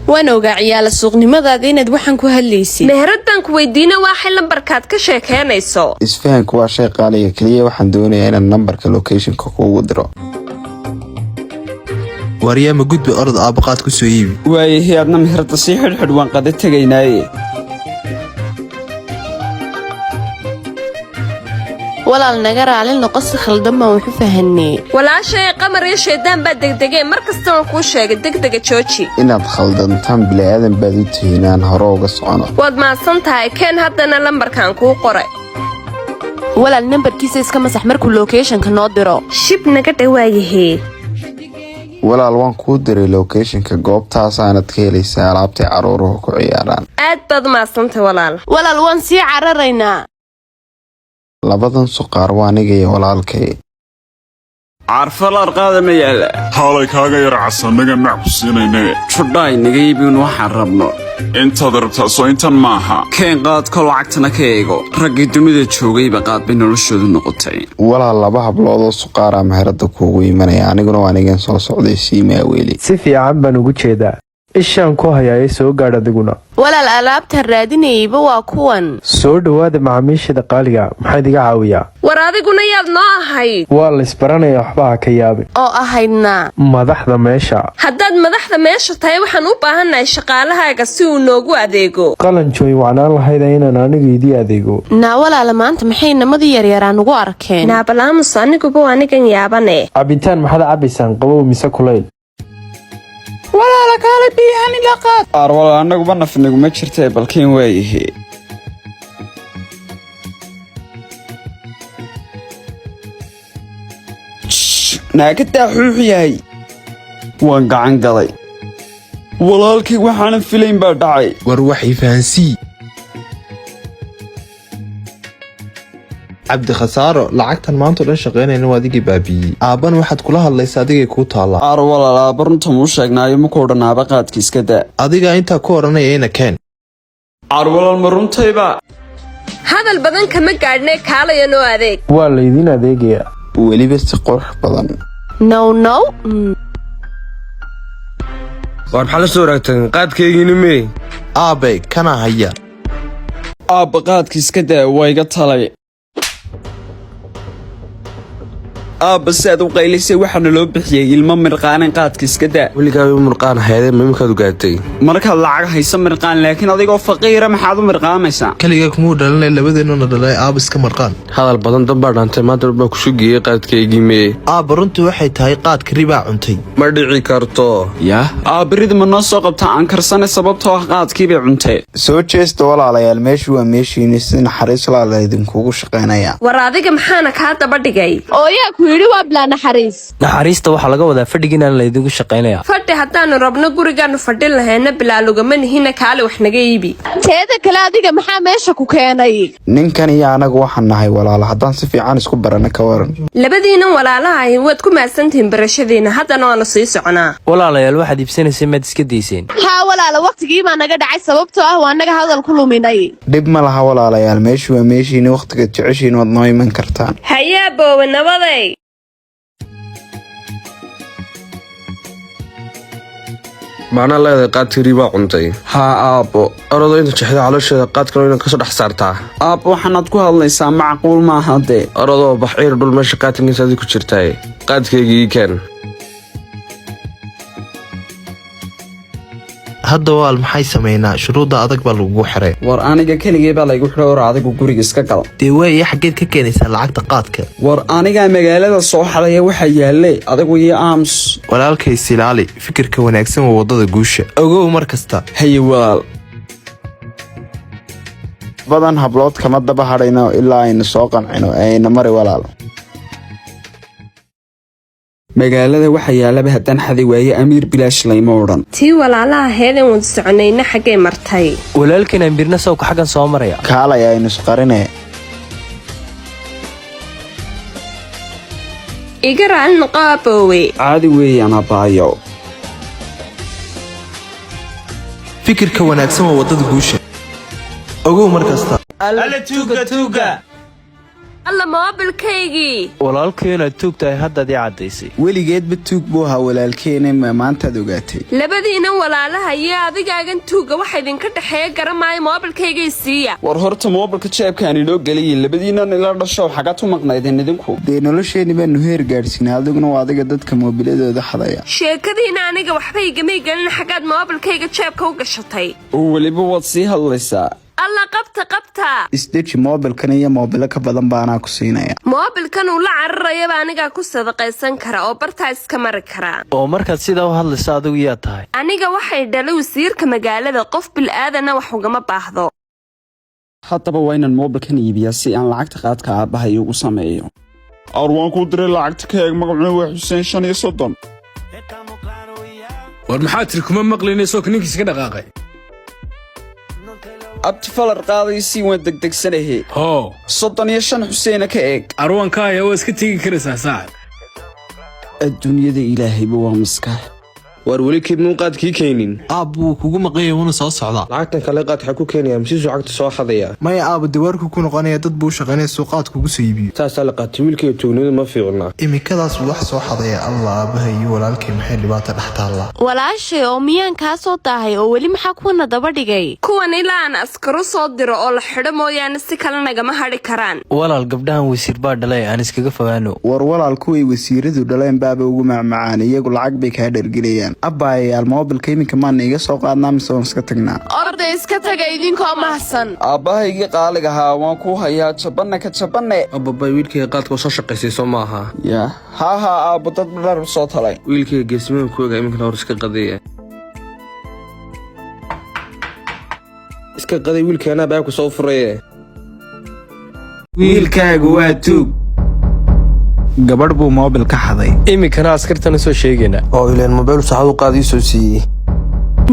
وانا وقاعية السوق نمضى ديناد وحن كهالليسي مهردان كويدينا واحد لمبركات كشيكينيسو isfahanku waa shay qaaliya kaliya waxaan doonayaa inaan numberka locationka kuugu diro waryaa ma gudbi orod aabaqaad ku soo iibi waayahay adna meherda sii xidhxidh waan qada tegaynaaye walaal naga raalin noqosi khaldan baan wuxuu fahanay walaashay qamar iyo sheedaan baa degdegay markasta aan kuu sheegay degdega jooji inaad khaldantaan bilaadan baad u tihiinaan hore uga socono waad mahadsan tahay keen haddana lambarkan kuu qoray walaal nambarkiisa iska masax markuu locationka noo diro shib naga dhawaayahee walaal waan kuu diray locationka goobtaasaanad ka helaysaa alaabtay caruuruhu ku ciyaaraan aad baad mahadsantahay walaal waan sii cararaynaa labadan suqaar waa aniga iyo walaalkay carfal arqaada ma yaala haalay kaaga yar casanaga mac ku siinayne fudhaay naga iibin waxaan rabno intaad rabtaa soo intan maaha keen qaadko lacagtana ka eego raggii dunida joogayba qaad bay noloshoodu noqotay walaal laba habloodoo suqaaraa meherada kuugu imanaya aniguna waa anigan soo socday siimaa weli si fiican baan ugu jeedaa ishaan ku hayaayay soo gaadh adiguna walaal alaabta raadinayba waa kuwan soo dhawaada macaamiishada qaaliga maxaad iga caawiyaa war adiguna yaad noo ahayd waa la isbaranaya waxba ha ka yaabin oo ahaydna madaxda meesha haddaad madaxda meesha tahay waxaan u baahannahay shaqaalahaaga si uu noogu adeego qalanjooy wacnaan lahayda inaan anigu idii adeego naa walaala maanta maxay namadii yaryaraan ugu arkeen naabalaamus aniguba anigan yaabane cabitaan maxaad cabbaysaan qabow mise kulayl walaala kaale biyahan ila qaad arwala annaguba nafniguma jirtee balkiin waayahe naagadaa xuuxu yahay waan gacan galay walaalkay waxaanan filayn baa dhacay war waxay fahansii cabdi khasaaro lacagtan maanta dhan shaqaynayna waa adigii baabiiyey aabbana waxaad kula hadlaysa adigay kuu taallaa arwalaal aabba runta muu sheegnaayo makuu dhan aabaqaadka iska daa adigaa intaa ku odhanaya ina keen arwalaal ma runtayba hadal badan kama gaadhnee kaalaya noo adeeg waa laydin adeegayaa weliba si qurux badan now war maxaa la soo raagtan qaadkaygiina mee aabbay kana haya aabaqaadka iska daa waa iga talay aabba si aad u qaylisay waxaana loo bixiyey ilmo mirqaanin qaadka iska daa weligaaba mirqaan hayadee mimikaad u gaatay markaad lacag hayso mirqaan laakiin adigoo faqiira maxaad u mirqaamaysaa keligaa kumuu dhalanay labadeennuna dhalay aab iska marqaan hadal badan danbaa dhaantay maanta baa ku sugiyey qaadkaygii mee aabba runtii waxay tahay qaadka ribaa cuntay ma dhici karto yah aabbarida ma noo soo qabtaa aan karsane sababtoo ah qaadkiibay cuntee soo jeesta walaalayaal meeshu waa meeshiini si naxariis laala idinkugu shaqaynaya war adiga maxaana kaa daba dhigay naxariista waxaa laga wadaa fadhigiinaan laydinku shaqaynaya fadhi haddaanu rabno gurigaanu fadhin lahayna bilaalugama nihina kaale wax naga iibi teeda kale adiga maxaa meesha ku keenay ninkan iyo anagu waxaan nahay walaalo haddaan si fiican isku barana ka waran labadiinan walaalahahi waad ku mahadsantihiin barashadiina haddana waanu sii soconaa walaalayaal waxaad iibsanaysay maad iska dayseen haa walaala waqtigii baa naga dhacay sababtoo ah waa naga hadal ku luminay dhib ma laha walaalayaal meeshu waa meeshiini wakhtigaad jeceshiin waad noo iman kartaan hayaa boowe nabaday macnaa leedahay qaadkii ribaa cuntay haa aabbo orodoo inta jexda caloosheeda qaadkano inaad kasoo dhex saartaa aabbo waxaanaad ku hadlaysaa macquul maaha dee orodoo baxciir dhul meesha qaadkankiisa adi ku jirtaay qaadkaygii ii keen hadda waal maxay samaynaa shuruudda adag baa lagugu xiray war aniga keligay baa laygu xidhay war adigu guriga iska gal dee waaya xaggeed ka keenaysaa lacagta qaadka war anigaa magaalada soo xadaya waxaa yaalle adigu iyo aamus walaalkay silaali fikirka wanaagsan waa waddada guusha ogow mar kasta haye walaal badan hablood kama daba hadhayno ilaa aynu soo qancino ayna mari walaal magaalada waxaa yaalaba haddaan xadi waaye amiir bilaash layma odhan tii walaalaha heedan wada soconayna xaggay martay walaalkiin amiirna sawka xaggan soo maraya kaalay aynu isqarine iga raali noqo aboowe caadi weeyaan abbaayo fikirka wanaagsan waa waddada guusha ogow mar kasta alla tuuga alla moobilkaygii walaalkii inaad tuug tahay haddaad ii caddaysay. weligeedba tuug buu ahaa walaalkeena maantaad ogaatay. labadiina walaalaha iyo adigaagan tuuga waxa idinka dhaxeeya garamaayo moobilkaygii siiya. war horta moobilka jeebkaan inoo geliyay labadiinan ila dhasho xagaad u maqnaydeen idinku. dee nolosheeni baanu heer gaadhsiinay adiguna waa adiga dadka moobiladooda xadaya. sheekadiina aniga waxba igamay gelin xagaad moobilkayga jeebka u gashatay. weliba waad sii hadlaysaa. alla qabta isdeji moobilkan iyo moobilo ka badan baanaa ku siinaya. moobilkan uu la cararayaba anigaa ku sadaqaysan kara oo bartaa iska mari karaa. oo markaad sidaa u hadlaysa adigu yaa tahay. aniga waxay dhalay wasiirka magaalada qof bil'aadana wax ugama baahdo. haddaba waa inaan moobilkan iibiyaa si aan lacagta qaadka aabbahay ugu sameeyo. waan kuu diray lacagta ka eeg magacuna waa xuseen 35. war maxaa tiri kuma maqlinayso ninkiis ka dhaqaaqay. abti falar qaadaysi waan degdegsanahay. hoo 35 xuseena ka eeg. arwaankaaya waa iska tegi karaysaa saacad. adduunyada ilaahayba waa maskax. war weli kibnuu qaad kii keenin. aabbuu kugu maqanya wuuna soo socdaa. lacagtan kale qaad waxaa ku keenaya masiisu cagta soo xadaya. maya aabba dawaarku ku noqonaya dad buu shaqaynaya suuqaad kugu soo iibiyo. saasaa la qaatay wiilkaiyo tuugnimada ma fiicna. imikadaas wax soo xadaya allah aabaha iyo walaalkay maxay dhibaata dhex taallaa. walaashay oo miyaan kaa soo daahay oo weli maxaa kuwana daba dhigay. kuwan ilaa aan askaru soo diro oo la xidho mooyaane si kale nagama hadhi karaan. walaal gabdhahan wasiir baa dhalay aan iskaga fogaano. war walaal kuway wasiiradu dhaleen baaba ugu macmacaan iyagu lacag bay kaa dhergelayaan. abaayayaal moobilka iminka maana iga soo qaadnaa mise waan iska tagnaa. orday iska taga idinkoo mahadsan. aabbahaygii qaaliga ahaa waan kuu hayaa jabanne ka jabanne. ababay wiilkayga qaadka soo shaqaysayso ma aha. yaa haa aabbo dad dhar soo talay. wiilkayga geesimahan ku ogaa iminkana hor iska qadeeya. iska qaday wiilkaanaa baa ku soo furaye. wiilkaagu waa tuug. gabadh buu moobil ka xaday. iminkana askartan usoo sheegayna. oo ileen mobayl saacad u qaadii soo siiyey.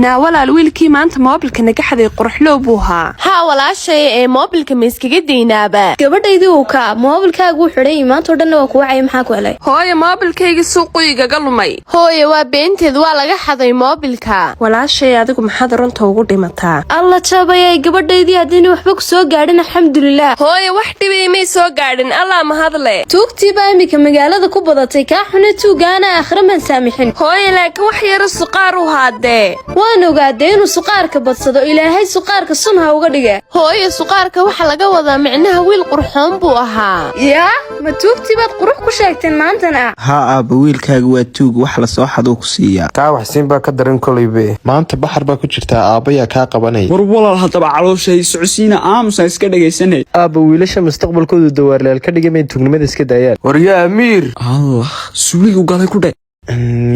naa walaal wiilkii maanta moobilka naga xaday quruxloo buu ahaa. haa walaashay ee moobilka ma iskaga daynaaba. gabadhaydii uu ka moobilkaagu u xidhay maanta oo dhanna waa ku wacay maxaa ku helay. hooyo moobilkaygii suuqu igaga lumay. hooye waa beenteed waa laga xaday moobilka. walaashay adigu maxaad runta ugu dhimataa. alla jabayay gabadhaydii haddiina waxba ku soo gaadhin alxamdulilah. hooyo wax dhibay may soo gaadhin allaa mahadle. tuugtii baa iminka magaalada ku badatay kaa xune tuugaana aakhira maan saamixin. hooyo laakiin wax yaro suqaar u haadee. waan ogaadee inuu suqaarka badsado ilaahay suqaarka sun ha uga dhiga. hooye suqaarka waxaa laga wadaa micnaha wiil qurxoon buu ahaa. yaa ma tuugtii baad qurux ku sheegteen maantana. haa aabba wiilkaaga waa tuug wax la soo xaduu ku siiyaa. kaa wax siin baa ka daran kolaybe. maanta baxar baa ku jirtaa aabbayaa kaa qabanaya. war walaal haddaba calooshay socodsiina aamusa iska dhagaysanay. aabba wiilasha mustaqbalkoodu dawaarlayaal ka dhigamay tuugnimada iska daayaan. war yaa amiir. allah suuligu galay ku dhe.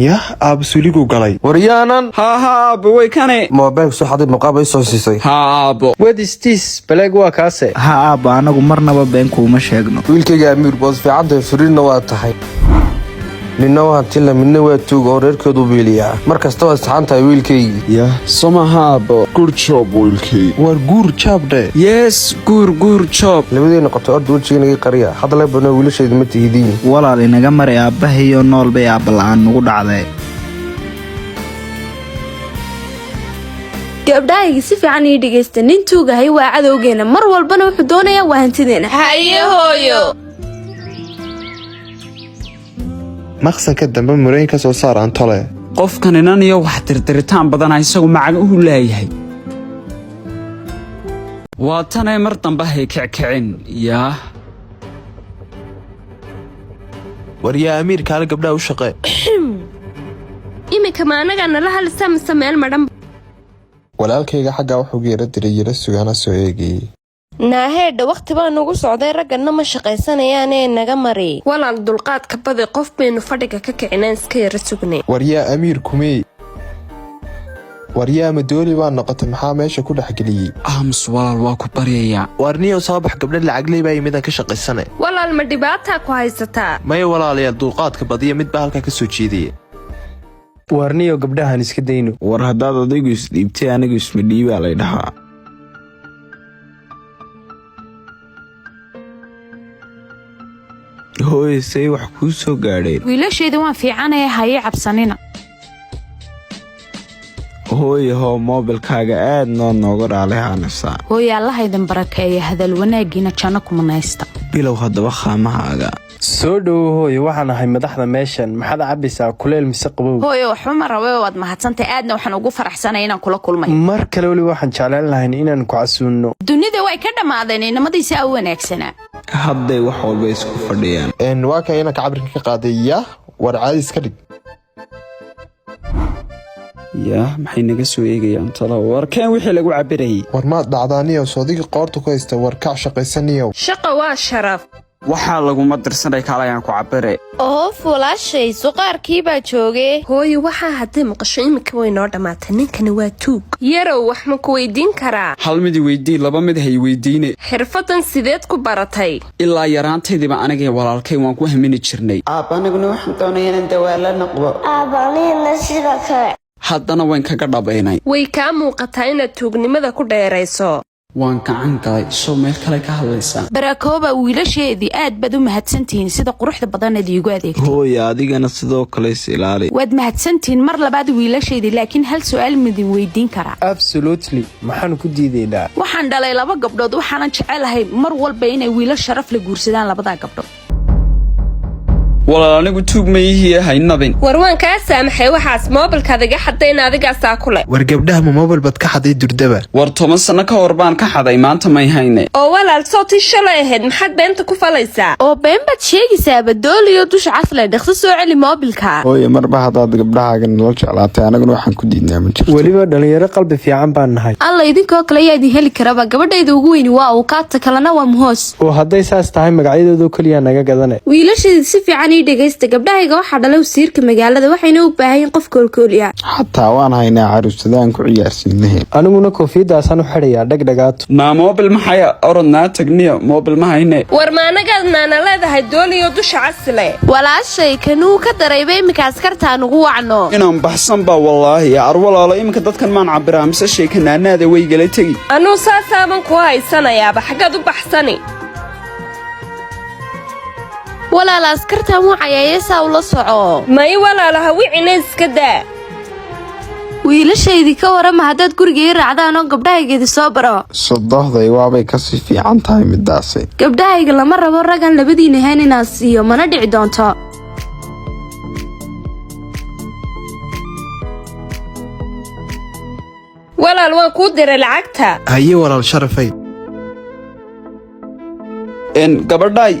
yah aabba suuliguu galay. war yaanan. haa aabbo way kane. moobaylka soo xaday muqaab ay soo siisay. haa aabbo. wadistiis baleeg waa kaase. haa aabba anagu marnaba been kuuma sheegno. wiilkayga amiir bood fiicantahay furiinna waa tahay. ninna waa tilla midna waa tuug oo reerkoodu biiliyaa mar kasta waa saxan tahay wiilkaygii. yah somaha aabbo. good job wiilkay. war guur jaabdhe. yes guur job. labadii noqotay orda wejiganagii qariya hadla bano wiilashayda ma tihidiin. walaal inaga maray aabbahayo nool bay aabba la'aan nagu dhacday. gabdhahayga si fiican ii dhegaysta nin tuugahay waa cadowgeena mar walbana wuxuu doonayaa waa hantideena. haye hooyo. maqsanka dambe murayn ka soo saar aan tole. qofkan inan iyo wax tirtiritaan badana isagu macaga u leeyahay. waa tanay mar dambe hay kickicin. yaa war yaa amiir kaale gabdhaha u shaqee. iminka ma anagaa nala halisa mise meel madhan. walaalkayga xaggaa wuxuu geera diray yara sugaana soo eegayey. naaheedha wakhti baa nagu socday ragganna ma shaqaysanayaanee naga mari. walaal dulqaadka badi qof baynu fadhiga ka kicinaan iska yara sugnay. war yaa amiir kumey. war yaa madooli baa noqotay maxaa meesha ku dhexgeliyey. aamus walaal waa ku baryayaa. war niyow soo bax gabdha lacagley baa yimid aan ka shaqaysane. walaal ma dhibaataa ku haysataa. maya walaalayaal dulqaadka badiya mid baa halkaa ka soo jeedaya. waarniyo gabdhahan iska dayno. war haddaad adigu isdhiibtay anigu isma dhiibaa lay dhahaa. hooye say wax kuu soo gaadheen. wiilashayda waan fiicanaya haye cabsanina. hooye hoo moobilkaaga aad nooga raali haanaysaa. hooye allahaydan barakeeya hadal wanaagiina janno kumanaysta. bilow haddaba khaamahaaga. soo dhowo hooyo waxaan ahay madaxda meeshan maxaad cabaysaa kuleel mise qabow hooyo waxba ma rabo waad mahadsantahay aadna waxaan ugu faraxsanahay inaan kula kulmay mar kale weli waxaan jeclaan lahayn inaan ku casuuno dunida way ka dhamaadeen inamadiisa u wanaagsanaa hadday wax walba isku fadhiyaan waa kan inaan cabirka ka qaaday yaa war caadis ka dhig yaa maxay naga soo eegayaan talo warkeen wixii lagu cabirayay war maad dhacdaaniyo soodiga qoorta ku haysta war kac shaqaysaniyo shaqa waa sharaf waxaa laguma dirsanay kaalayaan ku cabire oof walaashay suqaarkii baa joogee hooyo waxaa haddee maqasho iminka way noo dhammaatay ninkani waa tuug yarow wax ma ku weydiin karaa hal mid weydii laba mid hay weydiine xirfadan sideed ku baratay ilaa yaraantaydiiba anagay walaalkay waan ku hamini jirnay aniguna waxaan doonaya inaan dawaala noqdo aabanina sidoo kale haddana waan kaga dhabaynay way kaa muuqataa inaad tuugnimada ku dheerayso waan gacan galay soo meel kale ka hadlaysaa barakooba wiilasheedii aad baad u mahadsantihiin sida quruxda badanad iigu adeegtay hooya adigana sidoo kale is ilaali waad mahadsantihiin mar labaad wiilasheedii laakiin hal su'aal midin weydiin karaa absolutely maxaan ku diidaynaa waxaan dhalay 2 gabdhood waxaanan jecelahay mar walba inay wiilal sharaf la guursadaan labada gabdhood walaal anigu tuug ma ihii haynabin war waan kaa saamaxay waxaas moobilkaad iga xadayna adigaasaa kule war gabdhaha ma mobil bad ka xaday durdaba war 10 sano ka hor baan ka xaday maanta may hayne oo walaal sootii shalay ahayd maxaad beenta ku falaysaa oo been baad sheegaysaa badooliyo dusha casle dhaqso soo celi moobilka hooya marba haddaad gabdhahaaga nala jeclaatay anaguna waxaan ku diidnaa ma jirto weliba dhalinyaro qalbi fiican baan nahay alla idinkoo kale ayaa idin heli karaba gabadhayda ugu weyni waa uu kaata kalena waa muhoos oo hadday saas tahay magacyadoodu kaliya naga gadane wiilasheedii si fiican ii dhegaysta gabdhahayga waxaa dhalay wasiirka magaalada waxayna u baahan qof koolkooli ah xataa waan haynaa caruusadaan ku ciyaarsiin lahayn aniguna koofiyadaasaan u xidhayaa dhagdhagaato naa moobil maxaya orodnaa tagniya moobil ma hayne war maanagaadnaana leedahay dooliyo dusha casle walaashay kanuu ka darayba iminka askartaan ugu wacno inaan baxsan baa wallaahi arwalaalo iminka dadkan maan cabiraa mise sheekanaanaada way gala tegi anuu saasaaban ku haysanayaaba xaggaad u baxsani walaal askartaan wacayayeesaa ula soco may walaalaha wicina iska daa wiilashaydii ka warama haddaad guriga ii raacdaan oo gabdhahaygeedii soo baro sodohday waabay kasii fiican tahay midaasi gabdhahayga lama rabo raggan labadiina ahayn inaan siiyo mana dhici doonto walaal waan kuu diray lacagta haye walaal sharafay gabadhay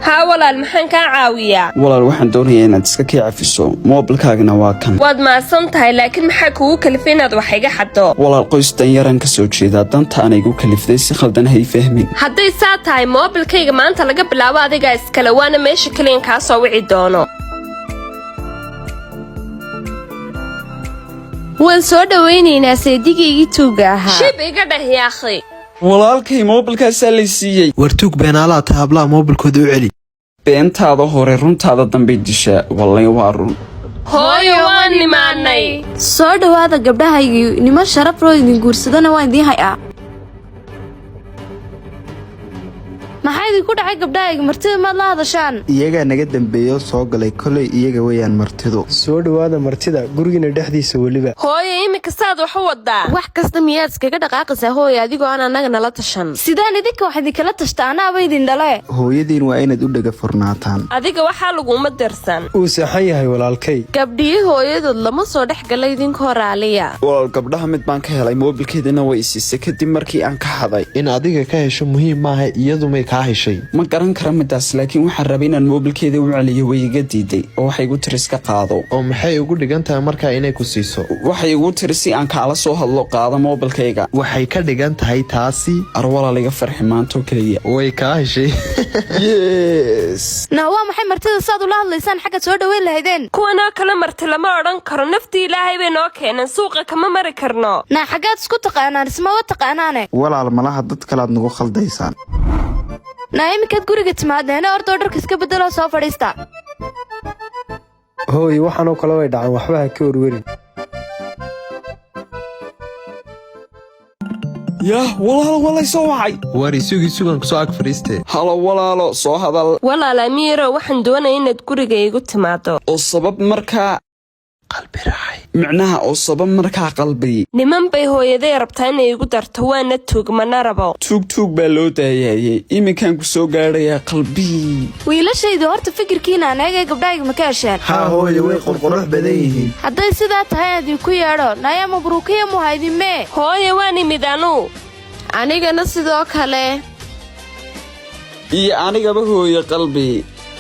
haa walaal maxaan kaa caawiyaa walaal waxaan doonayaa inaad iska kii cafiso moobilkaagana waa kan waad mahadsan tahay laakiin maxaa kugu kalifay inaad wax iga xaddo walaal qoys danyaraan ka soo jeedaa dantaana igu kalifday si khaldan hay fahmin hadday saa tahay moobilkayga maanta laga bilaabo adigaa iskale waana meesha keliyan kaa soo wici doono waan soo dhowaynaynaa seedigaygii tuugga ahaa shib iga dheh yaakhi walaalkay moobilkaasaa lay siiyey war tuug beenaalaha tahay hablaha moobilkooda u celi beentaada hore runtaada dambay dishaa wallay waa run hooyo waan nimaanay soo dhowaada gabdhahaygii niman sharaf loo idin guursadana waan idiin hay-aa maxaa idinku dhacay gabdhahayga martida maad la hadashaan iyagaa naga dambeeyo soo galay kolay iyaga weyaan martidu soo dhowaada martida gurigina dhexdiisa weliba hooyo iminka saad wax u wadaa wax kasta miyaad iskaga dhaqaaqaysaa hooya adigoo aan annaga nala tashan sidaan idinka wax idinkala tashta anaaba idin dhale hooyadiin waa inaad u dhaga furnaataan adiga waxaa laguma dirsan uu seexan yahay walaalkay gabdhihii hooyadood lama soo dhex gala idinkoo raaliya walaal gabdhaha mid baan ka helay moobilkeedana way siisay kadib markii aan ka haday in adiga ka hesho muhiim maaha iyadumay kaa heshay ma garan kara midaas laakiin waxaan rabay inaan moobilkeeda u celiyo way iga diiday oo waxay igu tiri iska qaado oo maxay ugu dhigan tahay markaa inay ku siiso waxay igu tiri si aan kaala soo hadlo qaado moobilkayga waxay ka dhigan tahay taasi arwalaal iga farxi maantoo keliya way kaa heshay yes naa waa maxay martida saad ula hadlaysaan xagga soo dhoweyn lahaydeen kuwanoo kale marti lama odhan karo naftii ilaahay bay noo keeneen suuqa kama mari karno naa xaggaad isku taqaanaan ismaba taqaanaane walaal malaha dad kalead nagu khaldaysaan naa iminkaad guriga timaadeena ordoo dharka iska beddeloo soo fadhiista hooy waxaanoo kale way dhacan waxba ha ka warwarin yah walaal walay soo wacay war isugan kusoo ag fadhiiste halo walaalo soo hadal walaal amiiro waxaan doonaya inaad guriga igu timaado oo sabab markaa qalbi raacay micnaha oo saba markaa qalbi niman bay hooyaday rabtaa inay igu darto waana tuug mana rabo tuug baa loo daayayay iminkaan ku soo gaadhayaa qalbi wiilashaydu horta fikirkiina anaga gabdhahayga ma ka heshaan haa hooyo way qurqurux badan yihiin hadday sidaa tahay idinku yeedho naya mabruukiya muhaydime hooye waan imid anu anigana sidoo kale iyo anigaba hooyo qalbi